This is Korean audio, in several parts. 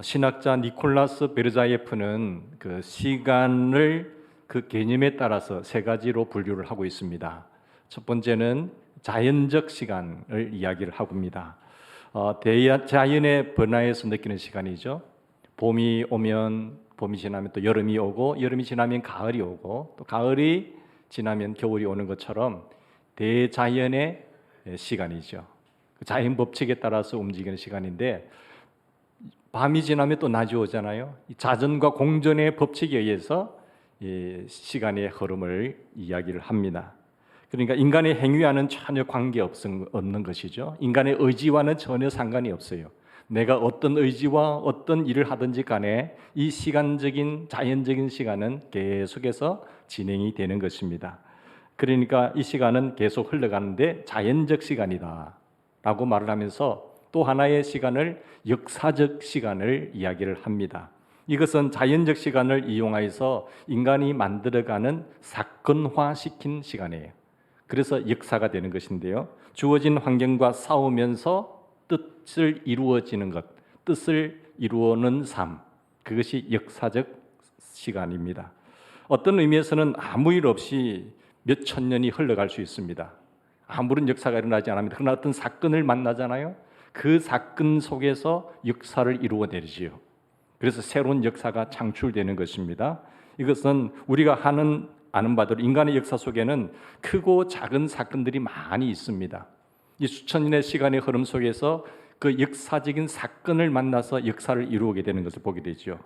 신학자 니콜라스 베르자예프는 그 시간을 그 개념에 따라서 세 가지로 분류를 하고 있습니다. 첫 번째는 자연적 시간을 이야기를 하고 있습니다. 대자연의 변화에서 느끼는 시간이죠. 봄이 오면 봄이 지나면 또 여름이 오고, 여름이 지나면 가을이 오고, 또 가을이 지나면 겨울이 오는 것처럼 대자연의 시간이죠. 자연 법칙에 따라서 움직이는 시간인데, 밤이 지나면 또 낮이 오잖아요. 자전과 공전의 법칙에 의해서 시간의 흐름을 이야기를 합니다. 그러니까 인간의 행위와는 전혀 관계없는 것이죠. 인간의 의지와는 전혀 상관이 없어요. 내가 어떤 의지와 어떤 일을 하든지 간에 이 시간적인 자연적인 시간은 계속해서 진행이 되는 것입니다. 그러니까 이 시간은 계속 흘러가는데 자연적 시간이다 라고 말을 하면서 또 하나의 시간을 역사적 시간을 이야기를 합니다. 이것은 자연적 시간을 이용해서 인간이 만들어가는 사건화시킨 시간이에요. 그래서 역사가 되는 것인데요. 주어진 환경과 싸우면서 뜻을 이루어지는 것, 뜻을 이루어는 삶, 그것이 역사적 시간입니다. 어떤 의미에서는 아무 일 없이 몇 천 년이 흘러갈 수 있습니다. 아무런 역사가 일어나지 않습니다. 그러나 어떤 사건을 만나잖아요. 그 사건 속에서 역사를 이루어내리지요. 그래서 새로운 역사가 창출되는 것입니다. 이것은 우리가 아는 바대로 인간의 역사 속에는 크고 작은 사건들이 많이 있습니다. 이 수천 년의 시간의 흐름 속에서 그 역사적인 사건을 만나서 역사를 이루게 되는 것을 보게 되죠.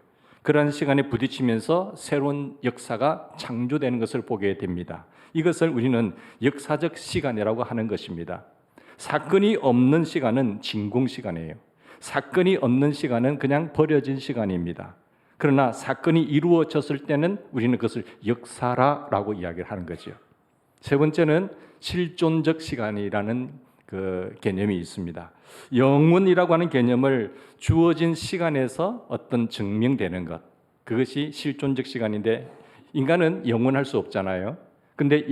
그러한 시간에 부딪히면서 새로운 역사가 창조되는 것을 보게 됩니다. 이것을 우리는 역사적 시간이라고 하는 것입니다. 사건이 없는 시간은 진공 시간이에요. 사건이 없는 시간은 그냥 버려진 시간입니다. 그러나 사건이 이루어졌을 때는 우리는 그것을 역사라고 이야기를 하는 거죠. 세 번째는 실존적 시간이라는 그 개념이 있습니다. 영원이라고 하는 개념을 주어진 시간에서 어떤 증명되는 것, 그것이 실존적 시간인데 인간은 영원할 수 없잖아요. 근데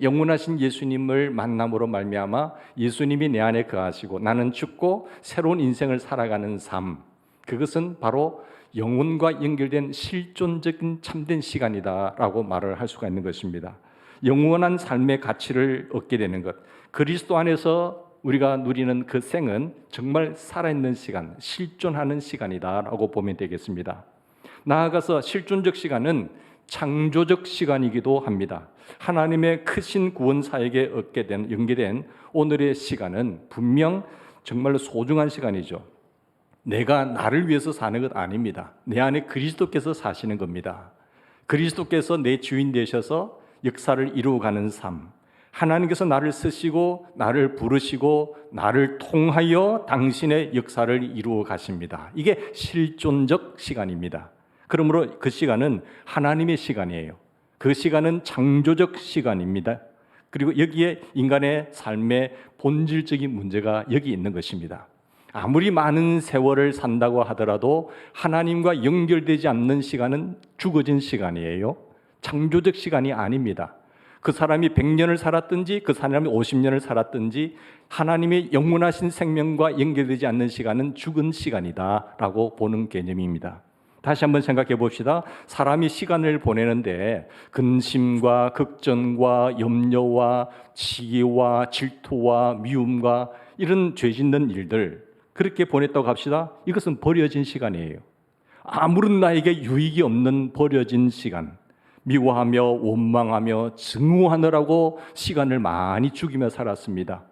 영원하신 예수님을 만남으로 말미암아 예수님이 내 안에 거하시고 나는 죽고 새로운 인생을 살아가는 삶, 그것은 바로 영혼과 연결된 실존적인 참된 시간이다라고 말을 할 수가 있는 것입니다. 영원한 삶의 가치를 얻게 되는 것, 그리스도 안에서 우리가 누리는 그 생은 정말 살아있는 시간, 실존하는 시간이다라고 보면 되겠습니다. 나아가서 실존적 시간은 창조적 시간이기도 합니다. 하나님의 크신 구원 사역에 연계된 오늘의 시간은 분명 정말로 소중한 시간이죠. 내가 나를 위해서 사는 것 아닙니다. 내 안에 그리스도께서 사시는 겁니다. 그리스도께서 내 주인 되셔서 역사를 이루어가는 삶, 하나님께서 나를 쓰시고 나를 부르시고 나를 통하여 당신의 역사를 이루어 가십니다. 이게 실존적 시간입니다. 그러므로 그 시간은 하나님의 시간이에요. 그 시간은 창조적 시간입니다. 그리고 여기에 인간의 삶의 본질적인 문제가 여기 있는 것입니다. 아무리 많은 세월을 산다고 하더라도 하나님과 연결되지 않는 시간은 죽어진 시간이에요. 창조적 시간이 아닙니다. 그 사람이 100년을 살았든지 그 사람이 50년을 살았든지 하나님의 영원하신 생명과 연결되지 않는 시간은 죽은 시간이다라고 보는 개념입니다. 다시 한번 생각해 봅시다. 사람이 시간을 보내는데 근심과 걱정과 염려와 시기와 질투와 미움과 이런 죄 짓는 일들, 그렇게 보냈다고 합시다. 이것은 버려진 시간이에요. 아무런 나에게 유익이 없는 버려진 시간, 미워하며 원망하며 증오하느라고 시간을 많이 죽이며 살았습니다.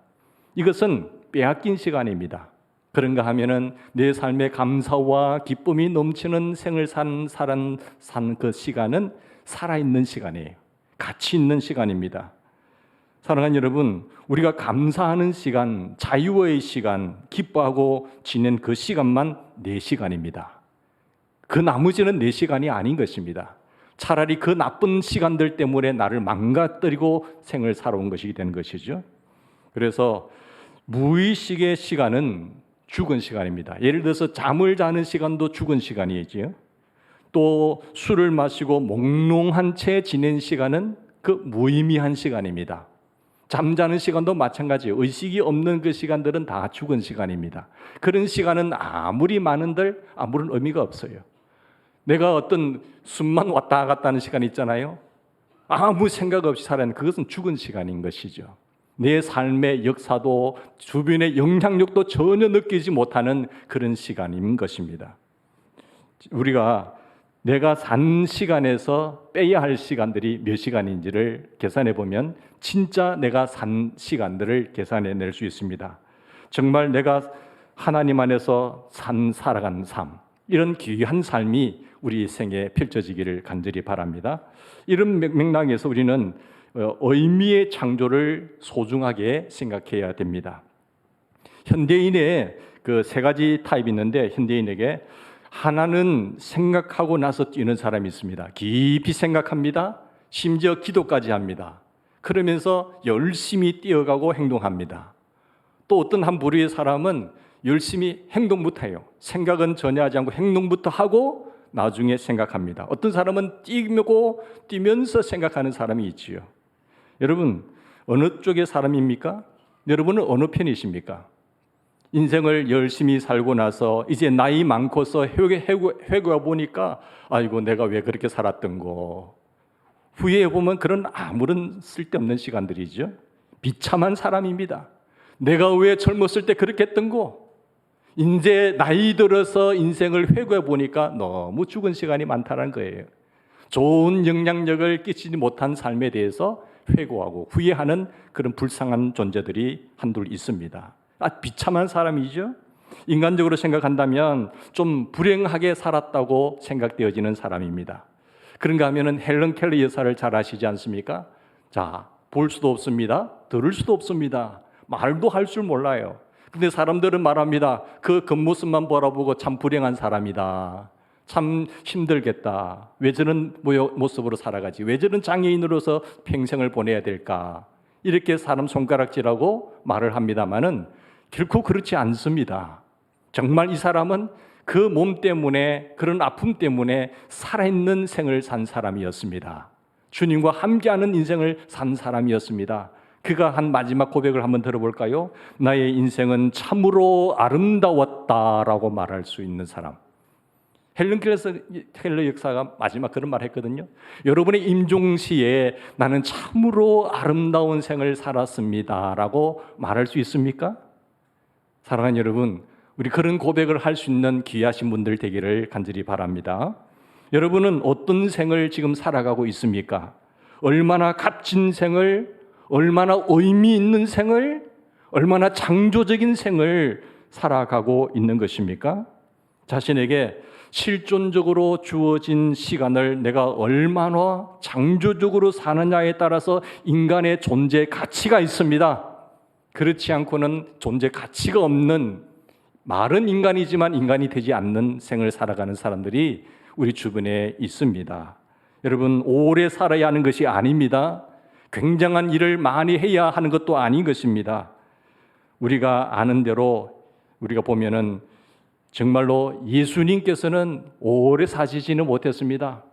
이것은 빼앗긴 시간입니다. 그런가 하면은 내 삶의 감사와 기쁨이 넘치는 생을 산 그 시간은 살아있는 시간이에요. 가치 있는 시간입니다. 사랑하는 여러분, 우리가 감사하는 시간, 자유의 시간, 기뻐하고 지낸 그 시간만 내 시간입니다. 그 나머지는 내 시간이 아닌 것입니다. 차라리 그 나쁜 시간들 때문에 나를 망가뜨리고 생을 살아온 것이 되는 것이죠. 그래서 무의식의 시간은 죽은 시간입니다. 예를 들어서 잠을 자는 시간도 죽은 시간이지요. 또 술을 마시고 몽롱한 채 지낸 시간은 그 무의미한 시간입니다. 잠자는 시간도 마찬가지예요. 의식이 없는 그 시간들은 다 죽은 시간입니다. 그런 시간은 아무리 많은들 아무런 의미가 없어요. 내가 어떤 숨만 왔다 갔다 하는 시간 있잖아요. 아무 생각 없이 살아는 그것은 죽은 시간인 것이죠. 내 삶의 역사도 주변의 영향력도 전혀 느끼지 못하는 그런 시간인 것입니다. 우리가 내가 산 시간에서 빼야 할 시간들이 몇 시간인지를 계산해 보면 진짜 내가 산 시간들을 계산해 낼 수 있습니다. 정말 내가 하나님 안에서 살아가는 삶, 이런 귀한 삶이 우리 생에 펼쳐지기를 간절히 바랍니다. 이런 맥락에서 우리는 의미의 창조를 소중하게 생각해야 됩니다. 현대인의 그 세 가지 타입이 있는데, 현대인에게 하나는 생각하고 나서 뛰는 사람이 있습니다. 깊이 생각합니다. 심지어 기도까지 합니다. 그러면서 열심히 뛰어가고 행동합니다. 또 어떤 한 부류의 사람은 열심히 행동부터 해요. 생각은 전혀 하지 않고 행동부터 하고 나중에 생각합니다. 어떤 사람은 뛰면서 생각하는 사람이 있지요. 여러분, 어느 쪽의 사람입니까? 여러분은 어느 편이십니까? 인생을 열심히 살고 나서 이제 나이 많고서 회고해 보니까 아이고 내가 왜 그렇게 살았던 거, 후회해 보면 그런 아무런 쓸데없는 시간들이죠. 비참한 사람입니다. 내가 왜 젊었을 때 그렇게 했던 거, 이제 나이 들어서 인생을 회고해 보니까 너무 죽은 시간이 많다는 거예요. 좋은 영향력을 끼치지 못한 삶에 대해서 회고하고 후회하는 그런 불쌍한 존재들이 한둘 있습니다. 비참한 사람이죠. 인간적으로 생각한다면 좀 불행하게 살았다고 생각되어지는 사람입니다. 그런가 하면은 헬런 켈러 여사를 잘 아시지 않습니까? 자, 볼 수도 없습니다. 들을 수도 없습니다. 말도 할 줄 몰라요. 근데 사람들은 말합니다. 그 겉모습만 바라보고 참 불행한 사람이다. 참 힘들겠다. 왜 저런 모습으로 살아가지? 왜 저런 장애인으로서 평생을 보내야 될까? 이렇게 사람 손가락질하고 말을 합니다마는 결코 그렇지 않습니다. 정말 이 사람은 그 몸 때문에, 그런 아픔 때문에 살아있는 생을 산 사람이었습니다. 주님과 함께하는 인생을 산 사람이었습니다. 그가 한 마지막 고백을 한번 들어볼까요? 나의 인생은 참으로 아름다웠다라고 말할 수 있는 사람. 헬런 켈러 역사가 마지막 그런 말 했거든요. 여러분의 임종시에 나는 참으로 아름다운 생을 살았습니다라고 말할 수 있습니까? 사랑하는 여러분, 우리 그런 고백을 할 수 있는 귀하신 분들 되기를 간절히 바랍니다. 여러분은 어떤 생을 지금 살아가고 있습니까? 얼마나 값진 생을, 얼마나 의미 있는 생을, 얼마나 창조적인 생을 살아가고 있는 것입니까? 자신에게 실존적으로 주어진 시간을 내가 얼마나 창조적으로 사느냐에 따라서 인간의 존재 가치가 있습니다. 그렇지 않고는 존재 가치가 없는, 말은 인간이지만 인간이 되지 않는 생을 살아가는 사람들이 우리 주변에 있습니다. 여러분, 오래 살아야 하는 것이 아닙니다. 굉장한 일을 많이 해야 하는 것도 아닌 것입니다. 우리가 아는 대로 우리가 보면은 정말로 예수님께서는 오래 사시지는 못했습니다.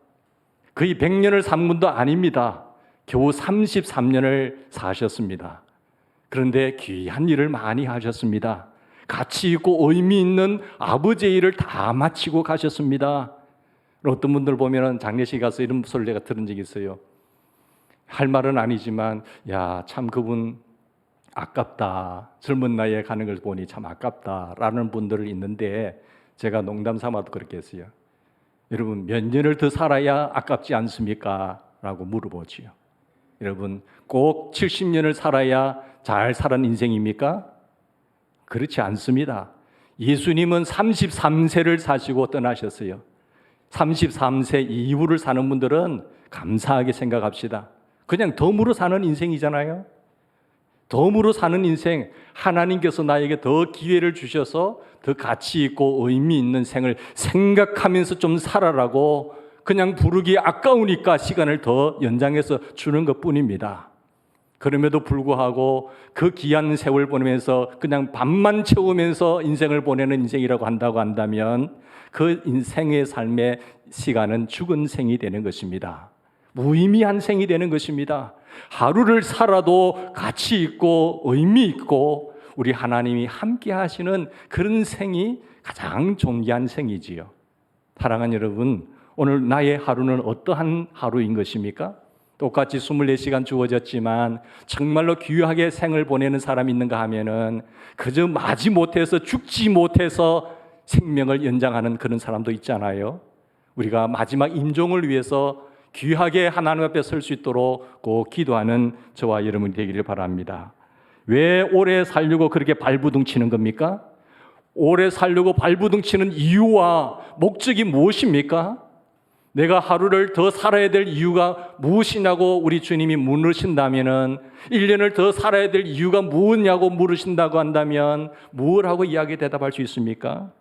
거의 100년을 산 분도 아닙니다. 겨우 33년을 사셨습니다. 그런데 귀한 일을 많이 하셨습니다. 가치 있고 의미 있는 아버지의 일을 다 마치고 가셨습니다. 어떤 분들 보면은 장례식 가서 이런 소리를 내가 들은 적이 있어요. 할 말은 아니지만 야, 참 그분 아깝다. 젊은 나이에 가는 걸 보니 참 아깝다라는 분들이 있는데 제가 농담 삼아도 그렇게 했어요. 여러분, 몇 년을 더 살아야 아깝지 않습니까? 라고 물어보지요. 여러분, 꼭 70년을 살아야 잘 살은 인생입니까? 그렇지 않습니다. 예수님은 33세를 사시고 떠나셨어요. 33세 이후를 사는 분들은 감사하게 생각합시다. 그냥 덤으로 사는 인생이잖아요. 덤으로 사는 인생, 하나님께서 나에게 더 기회를 주셔서 더 가치 있고 의미 있는 생을 생각하면서 좀 살아라고 그냥 부르기 아까우니까 시간을 더 연장해서 주는 것뿐입니다. 그럼에도 불구하고 그 귀한 세월 보내면서 그냥 밥만 채우면서 인생을 보내는 인생이라고 한다고 한다면 그 인생의 삶의 시간은 죽은 생이 되는 것입니다. 무의미한 생이 되는 것입니다. 하루를 살아도 가치 있고 의미 있고 우리 하나님이 함께 하시는 그런 생이 가장 존귀한 생이지요. 사랑하는 여러분, 오늘 나의 하루는 어떠한 하루인 것입니까? 똑같이 24시간 주어졌지만 정말로 귀하게 생을 보내는 사람이 있는가 하면은 그저 마지 못해서 죽지 못해서 생명을 연장하는 그런 사람도 있잖아요. 우리가 마지막 임종을 위해서 귀하게 하나님 앞에 설 수 있도록 꼭 기도하는 저와 여러분이 되기를 바랍니다. 왜 오래 살려고 그렇게 발부둥 치는 겁니까? 오래 살려고 발부둥 치는 이유와 목적이 무엇입니까? 내가 하루를 더 살아야 될 이유가 무엇이냐고 우리 주님이 물으신다면은 1년을 더 살아야 될 이유가 무엇냐고 물으신다고 한다면 무엇하고 이야기 대답할 수 있습니까?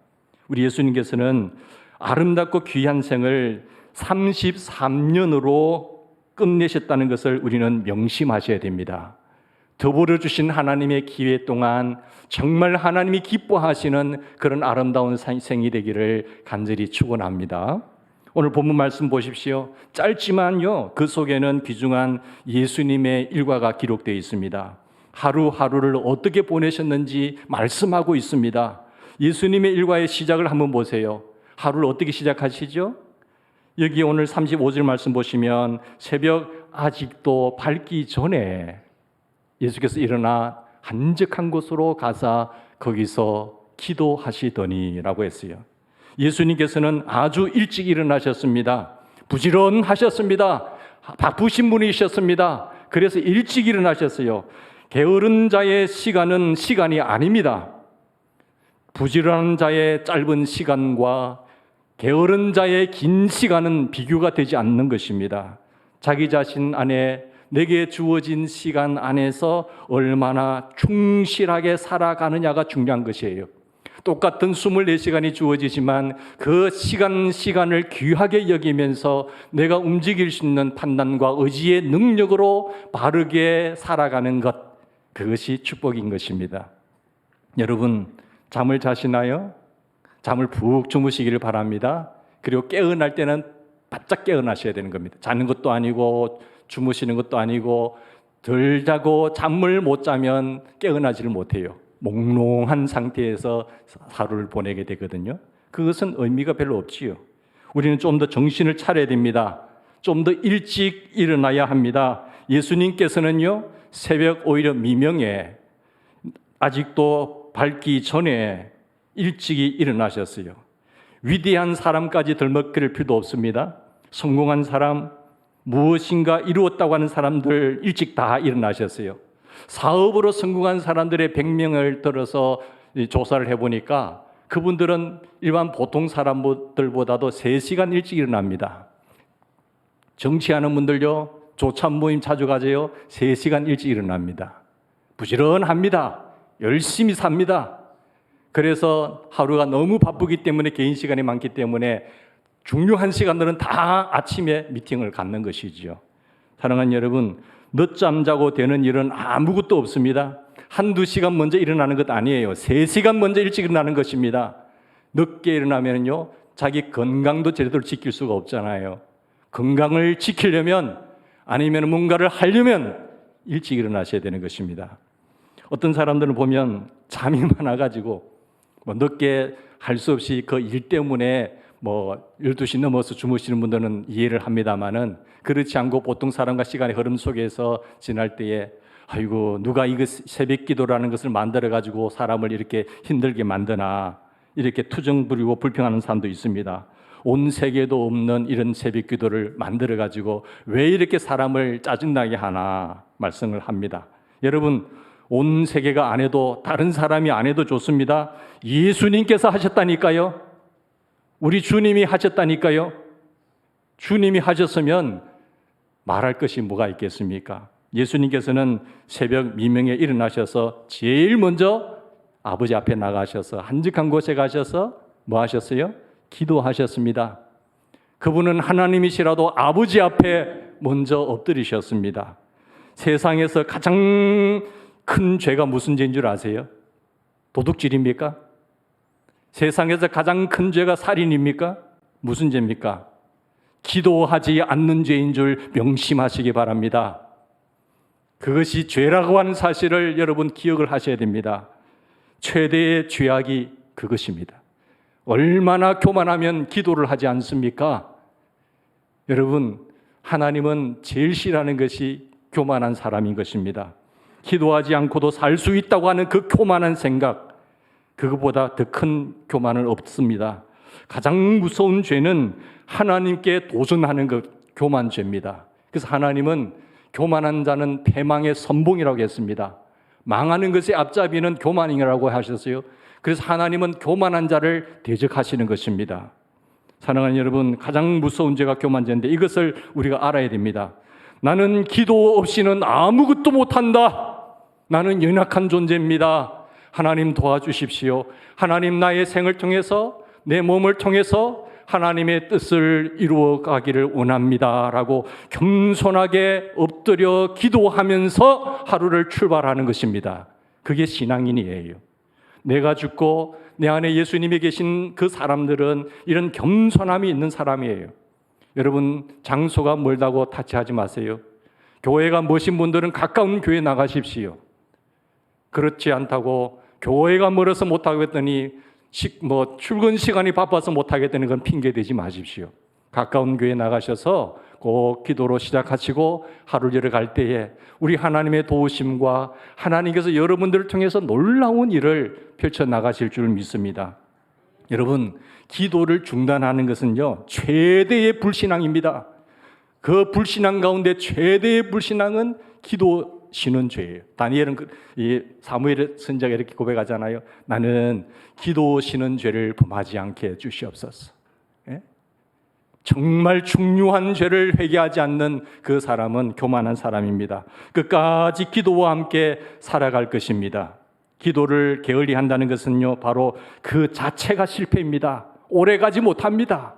우리 예수님께서는 아름답고 귀한 생을 33년으로 끝내셨다는 것을 우리는 명심하셔야 됩니다. 더불어 주신 하나님의 기회 동안 정말 하나님이 기뻐하시는 그런 아름다운 생이 되기를 간절히 축원합니다. 오늘 본문 말씀 보십시오. 짧지만요, 그 속에는 귀중한 예수님의 일과가 기록되어 있습니다. 하루하루를 어떻게 보내셨는지 말씀하고 있습니다. 예수님의 일과의 시작을 한번 보세요. 하루를 어떻게 시작하시죠? 여기 오늘 35절 말씀 보시면 새벽 아직도 밝기 전에 예수께서 일어나 한적한 곳으로 가사 거기서 기도하시더니라고 했어요. 예수님께서는 아주 일찍 일어나셨습니다. 부지런하셨습니다. 바쁘신 분이셨습니다. 그래서 일찍 일어나셨어요. 게으른 자의 시간은 시간이 아닙니다. 부지런한 자의 짧은 시간과 게으른 자의 긴 시간은 비교가 되지 않는 것입니다. 자기 자신 안에 내게 주어진 시간 안에서 얼마나 충실하게 살아가느냐가 중요한 것이에요. 똑같은 24시간이 주어지지만 그 시간을 귀하게 여기면서 내가 움직일 수 있는 판단과 의지의 능력으로 바르게 살아가는 것, 그것이 축복인 것입니다. 여러분, 잠을 자시나요? 잠을 푹 주무시기를 바랍니다. 그리고 깨어날 때는 바짝 깨어나셔야 되는 겁니다. 자는 것도 아니고 주무시는 것도 아니고 덜 자고 잠을 못 자면 깨어나지를 못해요. 몽롱한 상태에서 하루를 보내게 되거든요. 그것은 의미가 별로 없지요. 우리는 좀 더 정신을 차려야 됩니다. 좀 더 일찍 일어나야 합니다. 예수님께서는요, 새벽 오히려 미명에 아직도 밝기 전에 일찍이 일어나셨어요. 위대한 사람까지 덜먹거릴 필요도 없습니다. 성공한 사람, 무엇인가 이루었다고 하는 사람들 일찍 다 일어나셨어요. 사업으로 성공한 사람들의 100명을 들어서 조사를 해보니까 그분들은 일반 보통 사람들보다도 3시간 일찍 일어납니다. 정치하는 분들요, 조찬 모임 자주 가세요. 3시간 일찍 일어납니다. 부지런합니다. 열심히 삽니다. 그래서 하루가 너무 바쁘기 때문에 개인 시간이 많기 때문에 중요한 시간들은 다 아침에 미팅을 갖는 것이지요. 사랑하는 여러분, 늦잠 자고 되는 일은 아무것도 없습니다. 한두 시간 먼저 일어나는 것 아니에요. 3시간 먼저 일찍 일어나는 것입니다. 늦게 일어나면요, 자기 건강도 제대로 지킬 수가 없잖아요. 건강을 지키려면 아니면 뭔가를 하려면 일찍 일어나셔야 되는 것입니다. 어떤 사람들은 보면 잠이 많아가지고 늦게 할 수 없이 그 일 때문에 12시 넘어서 주무시는 분들은 이해를 합니다만은 그렇지 않고 보통 사람과 시간의 흐름 속에서 지날 때에 아이고 누가 이거 새벽 기도라는 것을 만들어 가지고 사람을 이렇게 힘들게 만드나 이렇게 투정 부리고 불평하는 사람도 있습니다. 온 세계도 없는 이런 새벽 기도를 만들어 가지고 왜 이렇게 사람을 짜증나게 하나 말씀을 합니다. 여러분, 온 세계가 안 해도 다른 사람이 안 해도 좋습니다. 예수님께서 하셨다니까요. 우리 주님이 하셨다니까요. 주님이 하셨으면 말할 것이 뭐가 있겠습니까? 예수님께서는 새벽 미명에 일어나셔서 제일 먼저 아버지 앞에 나가셔서 한적한 곳에 가셔서 뭐 하셨어요? 기도하셨습니다. 그분은 하나님이시라도 아버지 앞에 먼저 엎드리셨습니다. 세상에서 가장 큰 죄가 무슨 죄인 줄 아세요? 도둑질입니까? 세상에서 가장 큰 죄가 살인입니까? 무슨 죄입니까? 기도하지 않는 죄인 줄 명심하시기 바랍니다. 그것이 죄라고 하는 사실을 여러분 기억을 하셔야 됩니다. 최대의 죄악이 그것입니다. 얼마나 교만하면 기도를 하지 않습니까? 여러분, 하나님은 제일 싫어하는 것이 교만한 사람인 것입니다. 기도하지 않고도 살 수 있다고 하는 그 교만한 생각, 그것보다 더 큰 교만은 없습니다. 가장 무서운 죄는 하나님께 도전하는 것, 교만죄입니다. 그래서 하나님은 교만한 자는 패망의 선봉이라고 했습니다. 망하는 것의 앞잡이는 교만이라고 하셨어요. 그래서 하나님은 교만한 자를 대적하시는 것입니다. 사랑하는 여러분, 가장 무서운 죄가 교만죄인데 이것을 우리가 알아야 됩니다. 나는 기도 없이는 아무것도 못한다. 나는 연약한 존재입니다. 하나님 도와주십시오. 하나님 나의 생을 통해서, 내 몸을 통해서 하나님의 뜻을 이루어 가기를 원합니다 라고 겸손하게 엎드려 기도하면서 하루를 출발하는 것입니다. 그게 신앙인이에요. 내가 죽고 내 안에 예수님이 계신 그 사람들은 이런 겸손함이 있는 사람이에요. 여러분, 장소가 멀다고 타치하지 마세요. 교회가 머신 분들은 가까운 교회 나가십시오. 그렇지 않다고 교회가 멀어서 못하고 했더니 출근 시간이 바빠서 못하겠다는 건 핑계 대지 마십시오. 가까운 교회 나가셔서 꼭 기도로 시작하시고 하루를 갈 때에 우리 하나님의 도우심과 하나님께서 여러분들을 통해서 놀라운 일을 펼쳐 나가실 줄 믿습니다. 여러분, 기도를 중단하는 것은요, 최대의 불신앙입니다. 그 불신앙 가운데 최대의 불신앙은 기도 쉬는 죄예요. 다니엘은 사무엘 선지자가 이렇게 고백하잖아요. 나는 기도 쉬는 죄를 범하지 않게 해주시옵소서. 예? 정말 중요한 죄를 회개하지 않는 그 사람은 교만한 사람입니다. 끝까지 기도와 함께 살아갈 것입니다. 기도를 게을리 한다는 것은요, 바로 그 자체가 실패입니다. 오래가지 못합니다.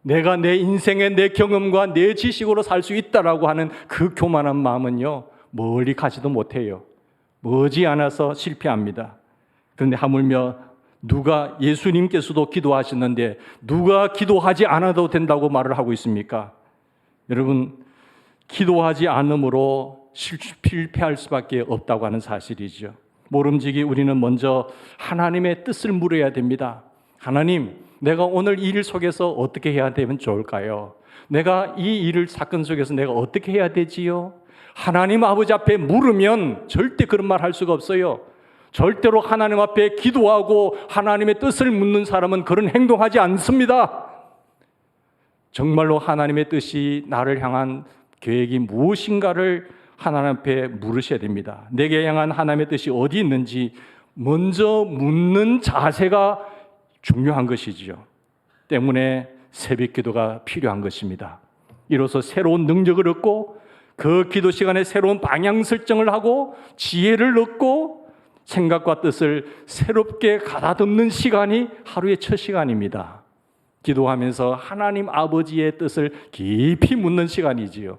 내가 내 인생의 내 경험과 내 지식으로 살 수 있다라고 하는 그 교만한 마음은요, 멀리 가지도 못해요. 머지않아서 실패합니다. 그런데 하물며 누가, 예수님께서도 기도하셨는데 누가 기도하지 않아도 된다고 말을 하고 있습니까? 여러분, 기도하지 않음으로 실패할 수밖에 없다고 하는 사실이죠. 모름지기 우리는 먼저 하나님의 뜻을 물어야 됩니다. 하나님, 내가 오늘 이 일 속에서 어떻게 해야 되면 좋을까요? 내가 이 일을 사건 속에서 내가 어떻게 해야 되지요? 하나님 아버지 앞에 물으면 절대 그런 말 할 수가 없어요. 절대로 하나님 앞에 기도하고 하나님의 뜻을 묻는 사람은 그런 행동하지 않습니다. 정말로 하나님의 뜻이 나를 향한 계획이 무엇인가를 하나님 앞에 물으셔야 됩니다. 내게 향한 하나님의 뜻이 어디 있는지 먼저 묻는 자세가 중요한 것이지요. 때문에 새벽 기도가 필요한 것입니다. 이로써 새로운 능력을 얻고 그 기도 시간에 새로운 방향 설정을 하고 지혜를 얻고 생각과 뜻을 새롭게 가다듬는 시간이 하루의 첫 시간입니다. 기도하면서 하나님 아버지의 뜻을 깊이 묻는 시간이지요.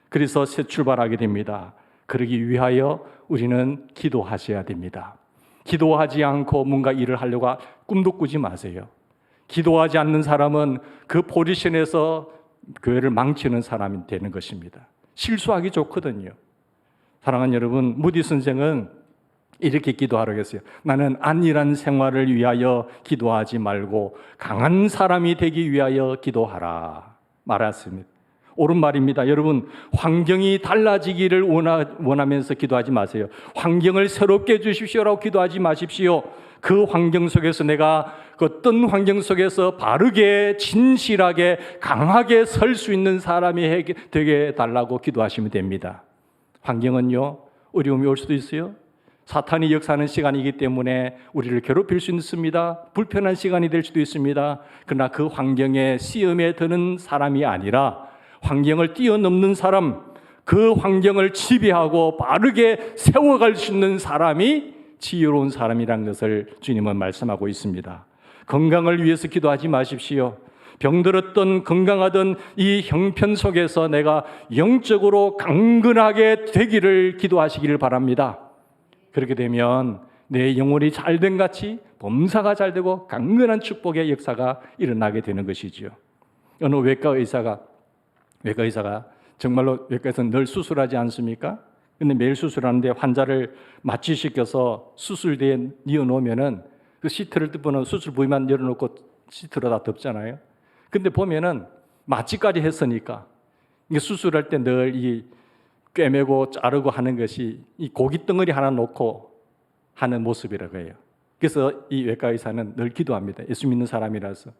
그래서 새 출발하게 됩니다. 그러기 위하여 우리는 기도하셔야 됩니다. 기도하지 않고 뭔가 일을 하려고 꿈도 꾸지 마세요. 기도하지 않는 사람은 그 포지션에서 교회를 망치는 사람이 되는 것입니다. 실수하기 좋거든요. 사랑하는 여러분, 무디 선생은 이렇게 기도하라고 했어요. 나는 안일한 생활을 위하여 기도하지 말고 강한 사람이 되기 위하여 기도하라 말했습니다. 옳은 말입니다. 여러분, 환경이 달라지기를 원하면서 기도하지 마세요. 환경을 새롭게 해주십시오라고 기도하지 마십시오. 그 환경 속에서 내가 그 어떤 환경 속에서 바르게 진실하게 강하게 설 수 있는 사람이 되게 해달라고 기도하시면 됩니다. 환경은요, 어려움이 올 수도 있어요. 사탄이 역사하는 시간이기 때문에 우리를 괴롭힐 수 있습니다. 불편한 시간이 될 수도 있습니다. 그러나 그 환경에 시험에 드는 사람이 아니라 환경을 뛰어넘는 사람, 그 환경을 지배하고 바르게 세워갈 수 있는 사람이 지혜로운 사람이라는 것을 주님은 말씀하고 있습니다. 건강을 위해서 기도하지 마십시오. 병들었던 건강하던 이 형편 속에서 내가 영적으로 강건하게 되기를 기도하시기를 바랍니다. 그렇게 되면 내 영혼이 잘된 같이 범사가 잘 되고 강건한 축복의 역사가 일어나게 되는 것이지요. 어느 외과 의사가 정말로 외과에서 늘 수술하지 않습니까? 근데 매일 수술하는데 환자를 마취시켜서 수술대에 뉘어놓으면은 그 시트를 뜯고는 수술 부위만 열어놓고 시트로 다 덮잖아요. 근데 보면은 마취까지 했으니까 이게 수술할 때 늘 이 꿰매고 자르고 하는 것이 이 고기 덩어리 하나 놓고 하는 모습이라고 해요. 그래서 이 외과 의사는 늘 기도합니다. 예수 믿는 사람이라서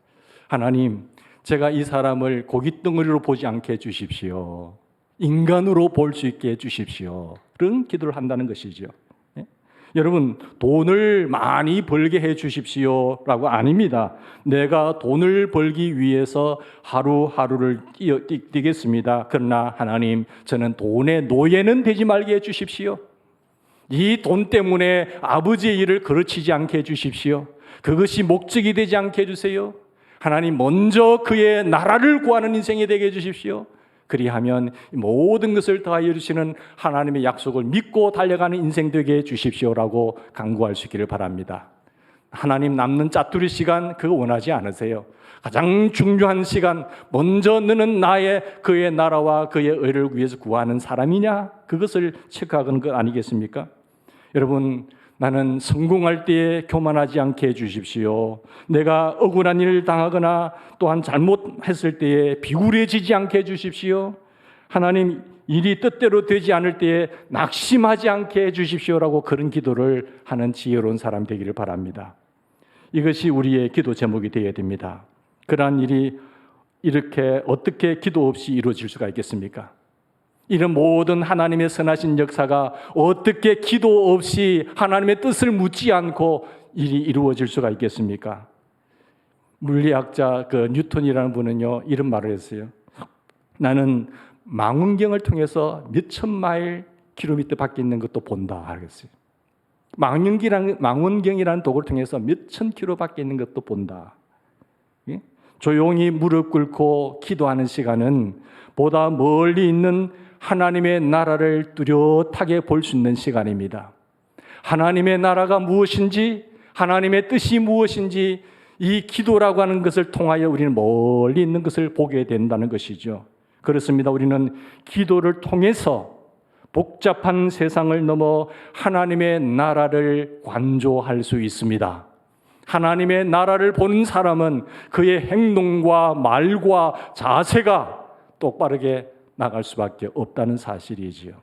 하나님, 제가 이 사람을 고기 덩어리로 보지 않게 해주십시오. 인간으로 볼 수 있게 해주십시오. 그런 기도를 한다는 것이죠. 예? 여러분, 돈을 많이 벌게 해주십시오라고 아닙니다. 내가 돈을 벌기 위해서 하루하루를 뛰겠습니다. 그러나 하나님, 저는 돈의 노예는 되지 말게 해주십시오. 이 돈 때문에 아버지의 일을 거르치지 않게 해주십시오. 그것이 목적이 되지 않게 해주세요. 하나님, 먼저 그의 나라를 구하는 인생이 되게 해주십시오. 그리하면 모든 것을 더하여 주시는 하나님의 약속을 믿고 달려가는 인생 되게 해주십시오라고 간구할 수 있기를 바랍니다. 하나님, 남는 짜투리 시간 그거 원하지 않으세요. 가장 중요한 시간, 먼저 너는 그의 나라와 그의 의를 위해서 구하는 사람이냐, 그것을 체크하는 것 아니겠습니까? 여러분, 나는 성공할 때에 교만하지 않게 해주십시오. 내가 억울한 일을 당하거나 또한 잘못했을 때에 비굴해지지 않게 해주십시오. 하나님, 일이 뜻대로 되지 않을 때에 낙심하지 않게 해주십시오라고 그런 기도를 하는 지혜로운 사람 되기를 바랍니다. 이것이 우리의 기도 제목이 되어야 됩니다. 그러한 일이 이렇게 어떻게 기도 없이 이루어질 수가 있겠습니까? 이런 모든 하나님의 선하신 역사가 어떻게 기도 없이 하나님의 뜻을 묻지 않고 일이 이루어질 수가 있겠습니까? 물리학자 뉴턴이라는 분은요, 이런 말을 했어요. 나는 망원경을 통해서 몇천 마일 킬로미터 밖에 있는 것도 본다 하겠어요. 망원경이라는 도구를 통해서 몇천 킬로 밖에 있는 것도 본다. 예? 조용히 무릎 꿇고 기도하는 시간은 보다 멀리 있는 하나님의 나라를 뚜렷하게 볼 수 있는 시간입니다. 하나님의 나라가 무엇인지, 하나님의 뜻이 무엇인지 이 기도라고 하는 것을 통하여 우리는 멀리 있는 것을 보게 된다는 것이죠. 그렇습니다. 우리는 기도를 통해서 복잡한 세상을 넘어 하나님의 나라를 관조할 수 있습니다. 하나님의 나라를 보는 사람은 그의 행동과 말과 자세가 똑바르게 나갈 수밖에 없다는 사실이지요.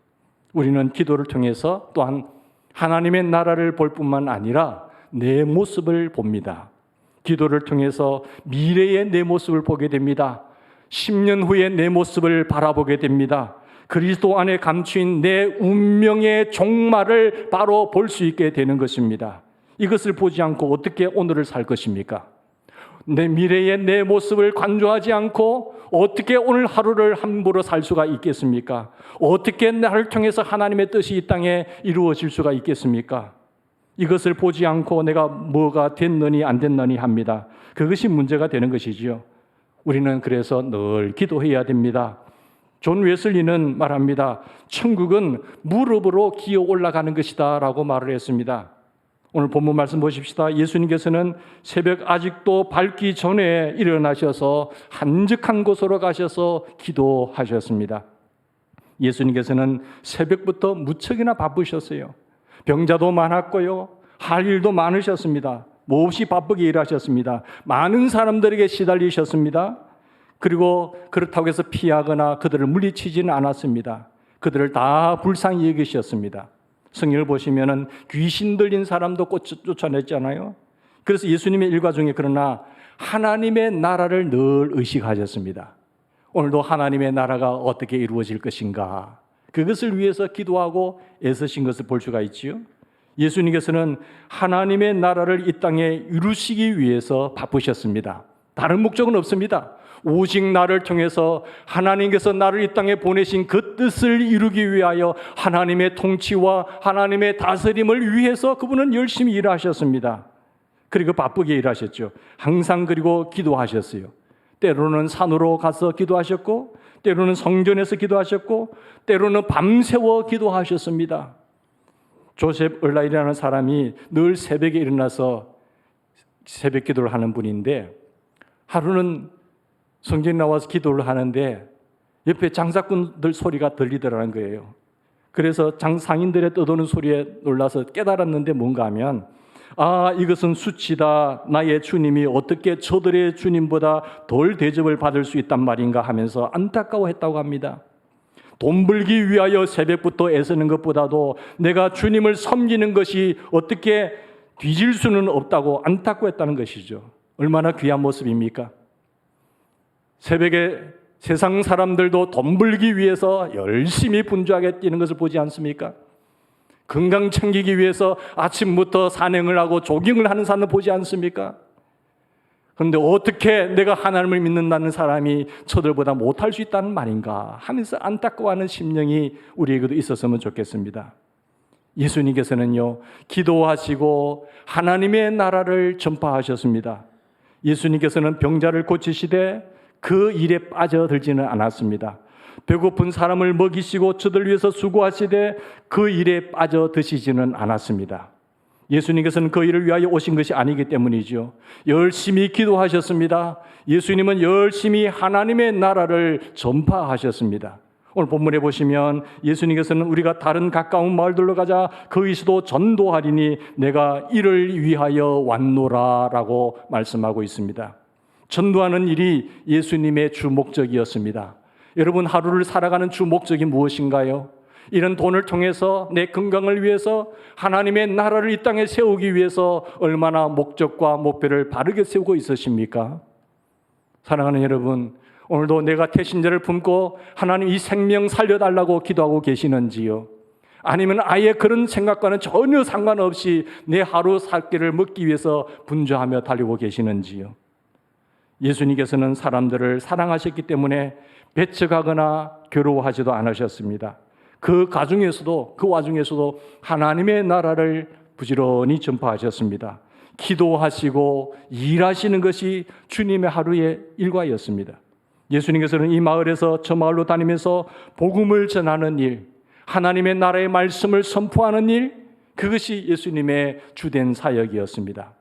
우리는 기도를 통해서 또한 하나님의 나라를 볼 뿐만 아니라 내 모습을 봅니다. 기도를 통해서 미래의 내 모습을 보게 됩니다. 10년 후에 내 모습을 바라보게 됩니다. 그리스도 안에 감추인 내 운명의 종말을 바로 볼 수 있게 되는 것입니다. 이것을 보지 않고 어떻게 오늘을 살 것입니까? 내 미래의 내 모습을 관조하지 않고 어떻게 오늘 하루를 함부로 살 수가 있겠습니까? 어떻게 나를 통해서 하나님의 뜻이 이 땅에 이루어질 수가 있겠습니까? 이것을 보지 않고 내가 뭐가 됐느니 안 됐느니 합니다. 그것이 문제가 되는 것이지요. 우리는 그래서 늘 기도해야 됩니다. 존 웨슬리는 말합니다. 천국은 무릎으로 기어 올라가는 것이다 라고 말을 했습니다. 오늘 본문 말씀 보십시다. 예수님께서는 새벽 아직도 밝기 전에 일어나셔서 한적한 곳으로 가셔서 기도하셨습니다. 예수님께서는 새벽부터 무척이나 바쁘셨어요. 병자도 많았고요, 할 일도 많으셨습니다. 몹시 바쁘게 일하셨습니다. 많은 사람들에게 시달리셨습니다. 그리고 그렇다고 해서 피하거나 그들을 물리치지는 않았습니다. 그들을 다 불쌍히 여기셨습니다. 성경을 보시면은 귀신 들린 사람도 쫓아냈잖아요. 그래서 예수님의 일과 중에 그러나 하나님의 나라를 늘 의식하셨습니다. 오늘도 하나님의 나라가 어떻게 이루어질 것인가, 그것을 위해서 기도하고 애쓰신 것을 볼 수가 있지요. 예수님께서는 하나님의 나라를 이 땅에 이루시기 위해서 바쁘셨습니다. 다른 목적은 없습니다. 오직 나를 통해서 하나님께서 나를 이 땅에 보내신 그 뜻을 이루기 위하여 하나님의 통치와 하나님의 다스림을 위해서 그분은 열심히 일하셨습니다. 그리고 바쁘게 일하셨죠. 항상 그리고 기도하셨어요. 때로는 산으로 가서 기도하셨고, 때로는 성전에서 기도하셨고, 때로는 밤새워 기도하셨습니다. 조셉 얼라이라는 사람이 늘 새벽에 일어나서 새벽 기도를 하는 분인데, 하루는 성전에 나와서 기도를 하는데 옆에 장사꾼들 소리가 들리더라는 거예요. 그래서 상인들의 떠도는 소리에 놀라서 깨달았는데 뭔가 하면 이것은 수치다. 나의 주님이 어떻게 저들의 주님보다 덜 대접을 받을 수 있단 말인가 하면서 안타까워했다고 합니다. 돈 벌기 위하여 새벽부터 애쓰는 것보다도 내가 주님을 섬기는 것이 어떻게 뒤질 수는 없다고 안타까워했다는 것이죠. 얼마나 귀한 모습입니까? 새벽에 세상 사람들도 돈 벌기 위해서 열심히 분주하게 뛰는 것을 보지 않습니까? 건강 챙기기 위해서 아침부터 산행을 하고 조깅을 하는 사람을 보지 않습니까? 그런데 어떻게 내가 하나님을 믿는다는 사람이 저들보다 못할 수 있다는 말인가 하면서 안타까워하는 심령이 우리에게도 있었으면 좋겠습니다. 예수님께서는요, 기도하시고 하나님의 나라를 전파하셨습니다. 예수님께서는 병자를 고치시되 그 일에 빠져들지는 않았습니다. 배고픈 사람을 먹이시고 저들 위해서 수고하시되 그 일에 빠져드시지는 않았습니다. 예수님께서는 그 일을 위하여 오신 것이 아니기 때문이죠. 열심히 기도하셨습니다. 예수님은 열심히 하나님의 나라를 전파하셨습니다. 오늘 본문에 보시면 예수님께서는 우리가 다른 가까운 마을들로 가자 거기서도 전도하리니 내가 이를 위하여 왔노라라고 말씀하고 있습니다. 전도하는 일이 예수님의 주 목적이었습니다. 여러분, 하루를 살아가는 주 목적이 무엇인가요? 이런 돈을 통해서 내 건강을 위해서 하나님의 나라를 이 땅에 세우기 위해서 얼마나 목적과 목표를 바르게 세우고 있으십니까? 사랑하는 여러분, 오늘도 내가 태신자를 품고 하나님 이 생명 살려달라고 기도하고 계시는지요? 아니면 아예 그런 생각과는 전혀 상관없이 내 하루 살 길을 먹기 위해서 분주하며 달리고 계시는지요? 예수님께서는 사람들을 사랑하셨기 때문에 배척하거나 괴로워하지도 않으셨습니다. 그 와중에서도 하나님의 나라를 부지런히 전파하셨습니다. 기도하시고 일하시는 것이 주님의 하루의 일과였습니다. 예수님께서는 이 마을에서 저 마을로 다니면서 복음을 전하는 일, 하나님의 나라의 말씀을 선포하는 일, 그것이 예수님의 주된 사역이었습니다.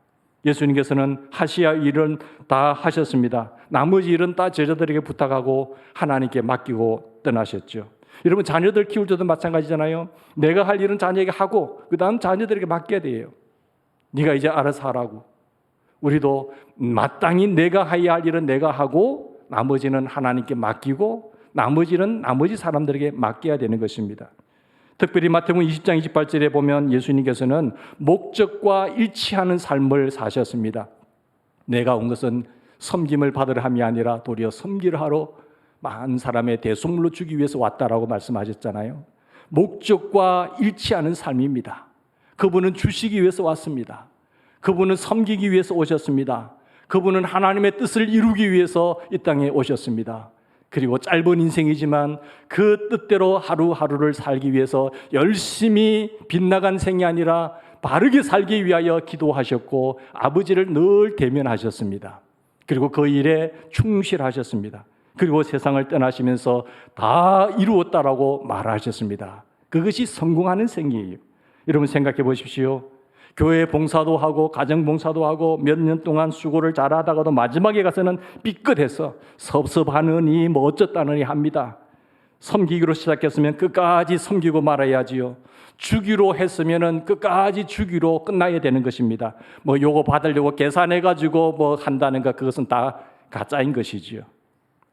예수님께서는 하셔야 할 일은 다 하셨습니다. 나머지 일은 다 제자들에게 부탁하고 하나님께 맡기고 떠나셨죠. 여러분, 자녀들 키울 때도 마찬가지잖아요. 내가 할 일은 자녀에게 하고 그 다음 자녀들에게 맡겨야 돼요. 네가 이제 알아서 하라고. 우리도 마땅히 내가 해야 할 일은 내가 하고 나머지는 하나님께 맡기고 나머지는 나머지 사람들에게 맡겨야 되는 것입니다. 특별히 마태복음 20장 28절에 보면 예수님께서는 목적과 일치하는 삶을 사셨습니다. 내가 온 것은 섬김을 받으려 함이 아니라 도리어 섬기려 하러 많은 사람의 대속물로 주기 위해서 왔다라고 말씀하셨잖아요. 목적과 일치하는 삶입니다. 그분은 주시기 위해서 왔습니다. 그분은 섬기기 위해서 오셨습니다. 그분은 하나님의 뜻을 이루기 위해서 이 땅에 오셨습니다. 그리고 짧은 인생이지만 그 뜻대로 하루하루를 살기 위해서 열심히 빗나간 생이 아니라 바르게 살기 위하여 기도하셨고 아버지를 늘 대면하셨습니다. 그리고 그 일에 충실하셨습니다. 그리고 세상을 떠나시면서 다 이루었다라고 말하셨습니다. 그것이 성공하는 생이에요. 여러분 생각해 보십시오. 교회 봉사도 하고 가정 봉사도 하고 몇 년 동안 수고를 잘하다가도 마지막에 가서는 삐끗해서 섭섭하느니 뭐 어쩌다느니 합니다. 섬기기로 시작했으면 끝까지 섬기고 말아야지요. 주기로 했으면은 끝까지 주기로 끝나야 되는 것입니다. 뭐 요거 받으려고 계산해 가지고 뭐 한다는 것, 그것은 다 가짜인 것이지요.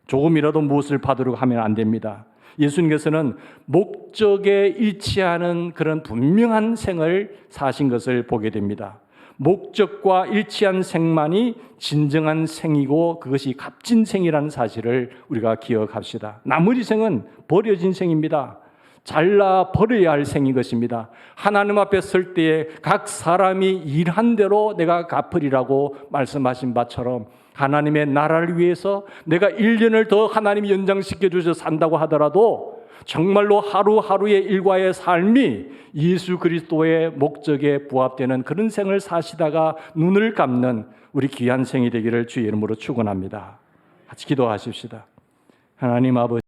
조금이라도 무엇을 받으려고 하면 안 됩니다. 예수님께서는 목적에 일치하는 그런 분명한 생을 사신 것을 보게 됩니다. 목적과 일치한 생만이 진정한 생이고 그것이 값진 생이라는 사실을 우리가 기억합시다. 나머지 생은 버려진 생입니다. 잘라 버려야 할 생인 것입니다. 하나님 앞에 설 때에 각 사람이 일한 대로 내가 갚으리라고 말씀하신 바처럼 하나님의 나라를 위해서 내가 1년을 더 하나님이 연장시켜 주셔서 산다고 하더라도 정말로 하루하루의 일과의 삶이 예수 그리스도의 목적에 부합되는 그런 생을 사시다가 눈을 감는 우리 귀한 생이 되기를 주의 이름으로 축원합니다. 같이 기도하십시다. 하나님 아버지,